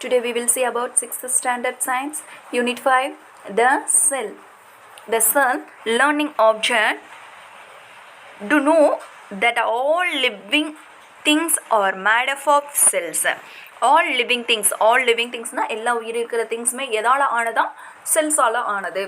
Today we will see about 6th standard science, unit 5, the cell. The cell, learning object, to know that all living things are made up of cells. All living things na எல்லா உயிர் இருக்கிற திங்ஸ்மே எதால ஆனதா செல்ஸால ஆனது.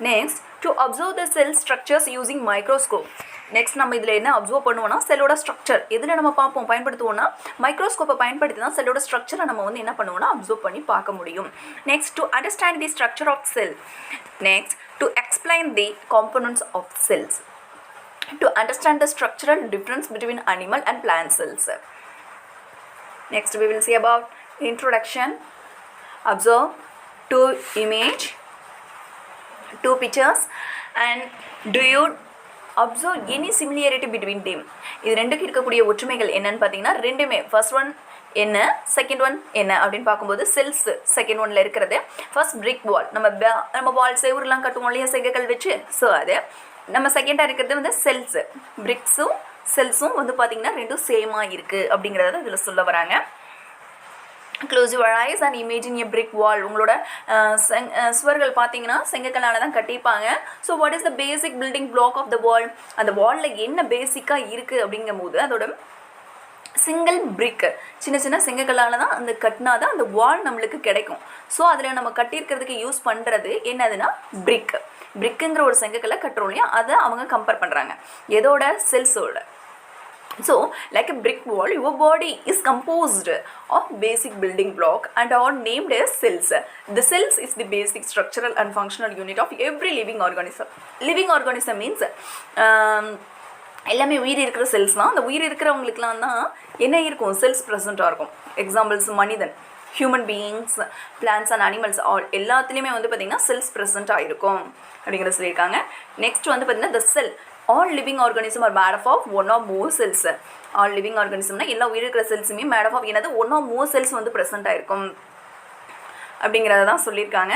Next, to observe the cell structures using microscope. Next நம்ம இதில் என்ன observe பண்ணுவோம்னா செல்லோட structure எதில் நம்ம பார்ப்போம் பயன்படுத்துவோம்னா மைக்ரோஸ்கோப்பை பயன்படுத்தி தான் செல்லோட ஸ்ட்ரக்சரை நம்ம வந்து என்ன பண்ணுவோம்னா அப்சர்வ் பண்ணி பார்க்க முடியும். Next to understand the structure of cell. Next to explain the components of cells. To understand the structural difference between animal and plant cells. Next we will see about introduction. Observe two image, two pictures, and do you observe any similarity between them? இது ரெண்டுக்கு இருக்கக்கூடிய ஒற்றுமைகள் என்னன்னு பார்த்தீங்கன்னா ரெண்டுமே first one என்ன second one என்ன அப்படின்னு பார்க்கும்போது செல்ஸ் செகண்ட் ஒன்ல இருக்கிறது. ஃபர்ஸ்ட் பிரிக் வால், நம்ம வால் செவருலாம் கட்டுவோம் இல்லையா செங்கக்கல் வச்சு, ஸோ அது நம்ம செகண்டாக இருக்கிறது வந்து செல்ஸ். பிரிக்ஸும் செல்ஸும் வந்து பார்த்தீங்கன்னா ரெண்டும் சேமாக இருக்குது அப்படிங்கிறத இதில் சொல்ல வராங்க. Close your eyes and imagine a brick wall. உங்களோட சுவர்கள் பார்த்தீங்கன்னா செங்கக்கல்லால் தான் கட்டிப்பாங்க. So what is the basic building block of the wall? அந்த வாலில் என்ன பேசிக்காக இருக்குது அப்படிங்கும் போது அதோட சிங்கிள் பிரிக், சின்ன சின்ன செங்கக்கல்லால் தான் அந்த கட்டினா தான் அந்த வால் நம்மளுக்கு கிடைக்கும். ஸோ அதில் நம்ம கட்டியிருக்கிறதுக்கு யூஸ் பண்ணுறது என்னதுன்னா பிரிக். பிரிக்குங்கிற ஒரு செங்கக்கல்லை கட்டுறோம் இல்லையா, அதை அவங்க கம்பேர் பண்ணுறாங்க எதோட செல்ஸோட. So, like a brick wall, your body is composed of basic building block and are named as cells. The cells is the basic structural and functional unit of every living organism. Living organism means எல்லாமே உயிர் இருக்கிற cells தான். அந்த உயிர் இருக்கிறவங்களுக்குலாம் தான் என்ன இருக்கும், cells ப்ரெசண்ட்டாக இருக்கும். எக்ஸாம்பிள்ஸ் மனிதன், human beings, plants and animals all எல்லாத்துலேயுமே வந்து பார்த்திங்கன்னா செல்ஸ் ப்ரெசண்ட்டாக இருக்கும் அப்படிங்கிறத சொல்லியிருக்காங்க. நெக்ஸ்ட் வந்து பார்த்திங்கன்னா த செல். All living organisms are made up of one or more cells. All living organisms எல்லா உயிர் இருக்கிற செல்ஸுமே மேட் ஆஃப் என்னது ஒன் ஆர் மோர் செல்ஸ் வந்து ப்ரெசென்ட் ஆயிருக்கும் அப்படிங்கிறத தான் சொல்லியிருக்காங்க.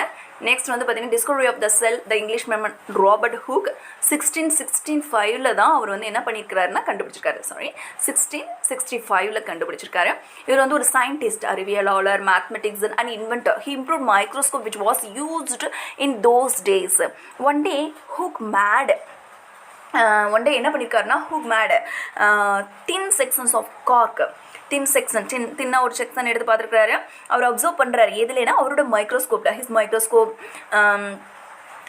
நெக்ஸ்ட் வந்து பார்த்தீங்கன்னா discovery of the cell, the English man Robert Hooke 1665 தான் அவர் வந்து என்ன பண்ணியிருக்கிறாருன்னா கண்டுபிடிச்சிருக்காரு. 1665 கண்டுபிடிச்சிருக்காரு. இவர் வந்து ஒரு சயின்டிஸ்ட், அறிவியலாளர், mathematics and inventor. He improve microscope which was used in those days. One day Hooke made one day என்ன பண்ணியிருக்காருன்னா Hooke made thin sections of cork. Thin section தின்னா ஒரு செக்ஷன் எடுத்து பார்த்துருக்காரு. அவர் அப்சர்வ் பண்ணுறாரு எதுலேன்னா அவரோட மைக்ரோஸ்கோப்பில். ஹிஸ் மைக்ரோஸ்கோப்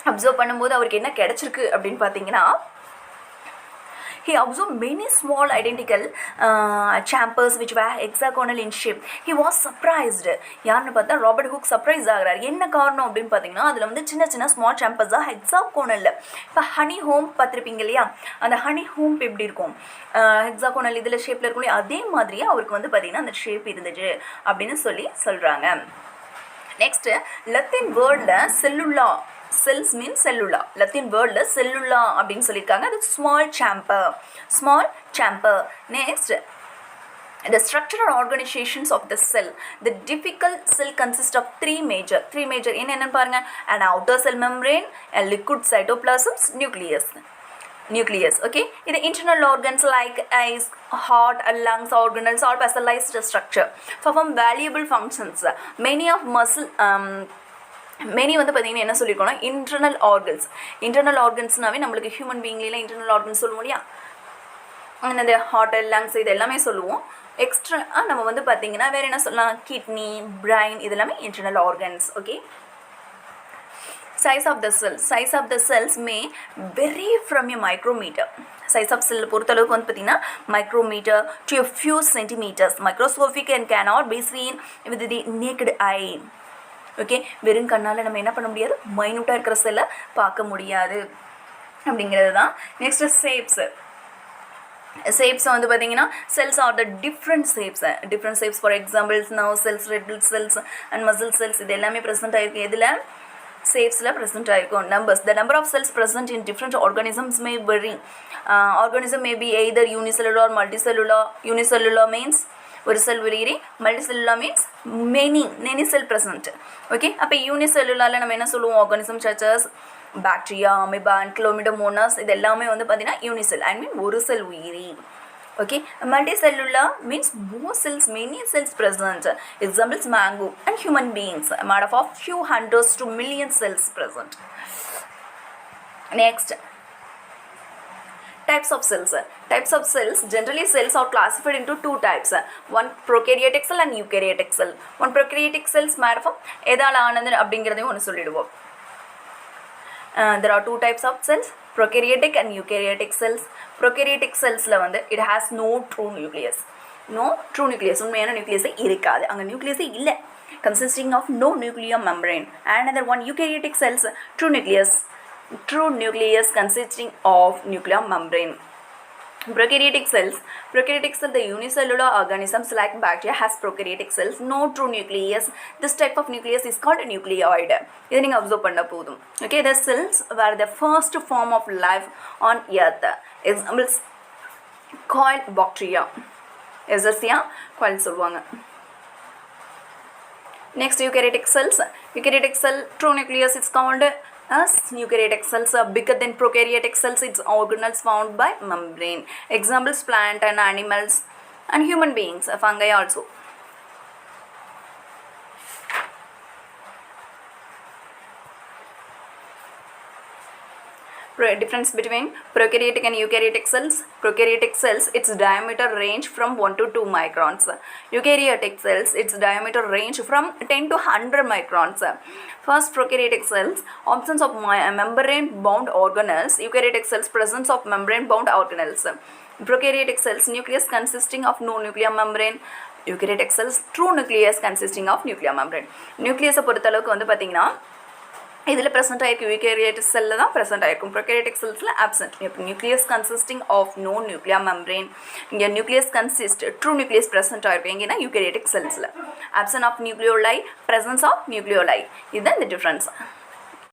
அப்சர்வ் பண்ணும்போது அவருக்கு என்ன கிடச்சிருக்கு அப்படின்னு பார்த்தீங்கன்னா he observed many small identical chambers which were hexagonal in shape. He was surprised. யாருன்னு பார்த்தா ராபர்ட் ஹூக் சர்ப்ரைஸ் ஆகிறார். என்ன காரணம் அப்படின்னு பார்த்தீங்கன்னா அதில் வந்து சின்ன சின்ன ஸ்மால் சாம்பர்ஸாக ஹெக்ஸாகோனல். இப்போ ஹனி ஹோம் பார்த்துருப்பீங்க இல்லையா, அந்த ஹனி ஹோம் எப்படி இருக்கும் ஹெக்ஸாகோனல் இதில் ஷேப்பில் இருக்கும் இல்லையா, அதே மாதிரியே அவருக்கு வந்து பார்த்தீங்கன்னா அந்த ஷேப் இருந்துச்சு அப்படின்னு சொல்கிறாங்க. நெக்ஸ்ட்டு லத்தீன் வேர்டில் செல்லுலா, செல்ஸ் மீன் செல்லுலா, லத்தீன் வேர்டில் செல்லுலா அப்படின்னு சொல்லியிருக்காங்க. அது small chamber. Next the structural organizations of the cell. The typical cell consists of three major என்னன்னு பாருங்க, an outer cell membrane, a liquid cytoplasm, nucleus. Okay, the internal organs like eyes, heart, lungs, organelles all specialized structure perform valuable functions. Many வந்து பார்த்தீங்கன்னா என்ன சொல்லியிருக்கோம்னா internal ஆர்கன்ஸ்னாவே நம்மளுக்கு human பீயிங்லாம் internal organs சொல்லுவோம் இல்லையா, அந்த heart, lungs இது எல்லாமே சொல்லுவோம். எக்ஸ்ட்ரா நம்ம வந்து பார்த்தீங்கன்னா வேறு என்ன சொல்லலாம், கிட்னி, பிரைன் இது எல்லாமே internal organs. Okay, size of the cells may vary from a micrometer. Size of cell பொறுத்தளவுக்கு வந்து பார்த்தீங்கன்னா micrometer to a few centimeters. Microscopic and cannot be seen with the naked eye. Okay, வெறும் கண்ணால் நம்ம என்ன பண்ண முடியாது, மைனூட்டாக இருக்கிற செல்லை பார்க்க முடியாது அப்படிங்கிறது தான். நெக்ஸ்ட் ஷேப்ஸ் வந்து பார்த்தீங்கன்னா cells are the different shapes. For examples nerve cells, red blood cells and muscle cells இது எல்லாமே ப்ரெசென்ட் ஆகிருக்கு. இதில் ஷேப்ஸில் ப்ரெசென்ட் ஆகிருக்கும். the number of cells present in different organisms may vary. Organism may be either unicellular or multicellular. Unicellular means ஒரு செல் வெளியேறி, மல்டிசெல்லுலா means many செல் present. Okay, அப்போ யூனிசெல்லுலாரில் நம்ம என்ன சொல்லுவோம், ஆர்கானிசம் சச்சஸ் பாக்டீரியா, அமீபா, ஆன்கிலோமிடோமோனாஸ் இது எல்லாமே வந்து பார்த்தீங்கன்னா யூனிசெல், ஐ மீன் ஒரு செல் உயிரி. Okay, multicellular means more cells, many cells present. Examples mango and human beings, made up of few hundreds to million cells present. Next, types of cells. Types of cells, generally cells are classified into two types. One prokaryotic cell and eukaryotic cell. One prokaryotic cells made up of எதாலானது அப்படிங்கிறதையும் ஒன்று சொல்லிடுவோம். There are two types of cells, prokaryotic and eukaryotic cells. Prokaryotic cells la வந்து it has no true nucleus. No true nucleus, உண்மையான nucleus இருக்காது, அங்க nucleus இல்ல, consisting of no nuclear membrane. Another one, eukaryotic cells, true nucleus consisting of nuclear membrane. Prokaryotic cell, the unicellular organisms like bacteria has prokaryotic cells, no true nucleus. This type of nucleus is called a nucleoid. இதை நீங்க observe பண்ண போதும். Okay, the cells were the first form of life on earth. Examples, coil bacteria. எஸ்எஸ்சியா coil சொல்லுவாங்க. Next, eukaryotic cells. Eukaryotic cell, true nucleus is called as eukaryotic cells are bigger than prokaryotic cells. Its organelles found by membrane. Examples, plant and animals and human beings, fungi also. Difference between prokaryotic and eukaryotic cells. Prokaryotic cells, its diameter range from 1 to 2 microns. Eukaryotic cells, its diameter range from 10 to 100 microns. First, prokaryotic cells, absence of membrane bound organelles. Eukaryotic cells, presence of membrane bound organelles. Prokaryotic cells, nucleus consisting of no nuclear membrane. Eukaryotic cells, true nucleus consisting of nuclear membrane. Nucleus பொறுத்தளவுக்கு வந்து பாத்தீங்கன்னா இதில் present ஆகிருக்கும் eukaryotic செல்லில் தான் present ஆகிருக்கும், prokaryotic செல்ஸில் absent. இப்போ nucleus consisting of no nuclear membrane, இங்கே nucleus consist true nucleus present ஆகிருக்கும் எங்கன்னா யூகேரியோட்டிக் செல்ஸில். Absent of nucleoli, presence of nucleoli, இதுதான் இந்த டிஃப்ரென்ஸ்.